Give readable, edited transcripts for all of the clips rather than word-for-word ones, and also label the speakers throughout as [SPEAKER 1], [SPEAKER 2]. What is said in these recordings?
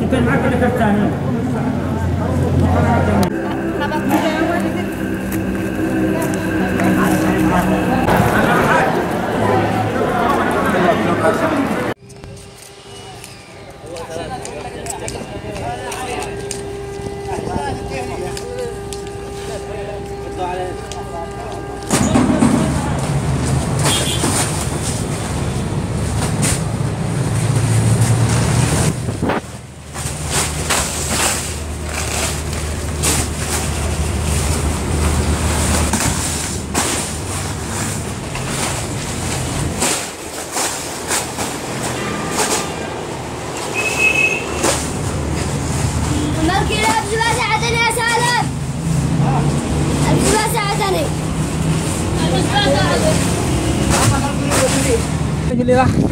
[SPEAKER 1] يمكن معك ولا كرتان؟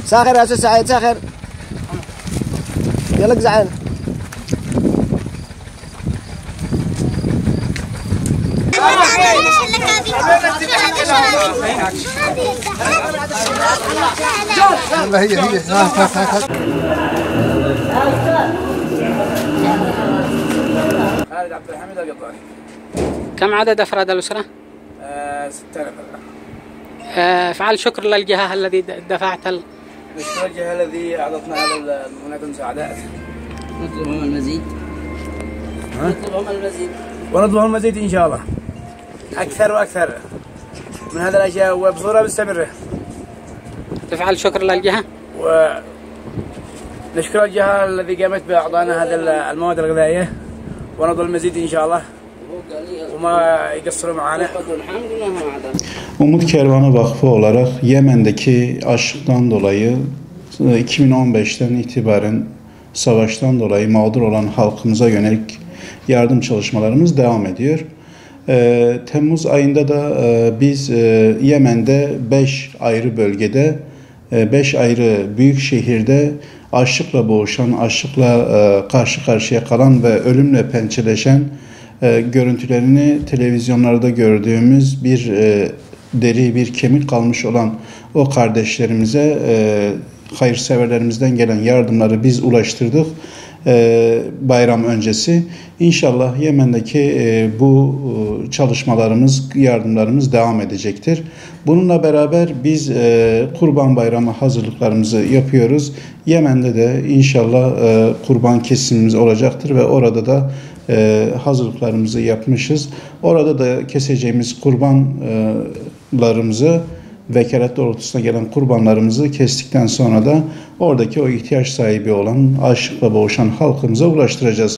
[SPEAKER 2] ساخر يا استاذ سعيد ساخر يلا جزعان هي
[SPEAKER 3] خالد عبد الحميد القطاني.
[SPEAKER 4] كم عدد أفراد الأسرة؟
[SPEAKER 3] 6 نفر.
[SPEAKER 4] افعل شكر للجهة الذي دفعت
[SPEAKER 3] نشكر الجهة الذي أعطتنا هذا المساعدات.
[SPEAKER 5] نطلبهم المزيد. نطلبهم المزيد.
[SPEAKER 3] ونطلبهم المزيد إن شاء الله. أكثر وأكثر من هذه الأشياء وبصورة مستمرة.
[SPEAKER 4] تفعل شكر للجهة؟
[SPEAKER 3] ونشكر الجهة الذي قامت بإعطائنا هذه المواد الغذائية ونطلب المزيد إن شاء الله وما يقصروا معنا.
[SPEAKER 6] Umut Kervanı Vakfı olarak Yemen'deki açlıktan dolayı 2015'ten itibaren savaştan dolayı mağdur olan halkımıza yönelik yardım çalışmalarımız devam ediyor. Temmuz ayında da biz Yemen'de 5 ayrı bölgede, 5 ayrı büyük şehirde açlıkla boğuşan, açlıkla karşı karşıya kalan ve ölümle pençeleşen görüntülerini televizyonlarda gördüğümüz bir deri, bir kemik kalmış olan o kardeşlerimize hayırseverlerimizden gelen yardımları biz ulaştırdık bayram öncesi. İnşallah Yemen'deki bu çalışmalarımız, yardımlarımız devam edecektir. Bununla beraber biz Kurban Bayramı hazırlıklarımızı yapıyoruz. Yemen'de de inşallah kurban kesimimiz olacaktır ve orada da hazırlıklarımızı yapmışız. Orada da keseceğimiz kurbanlarımızı, vekalet doğrultusuna gelen kurbanlarımızı kestikten sonra da oradaki o ihtiyaç sahibi olan açlıkla boğuşan halkımıza ulaştıracağız.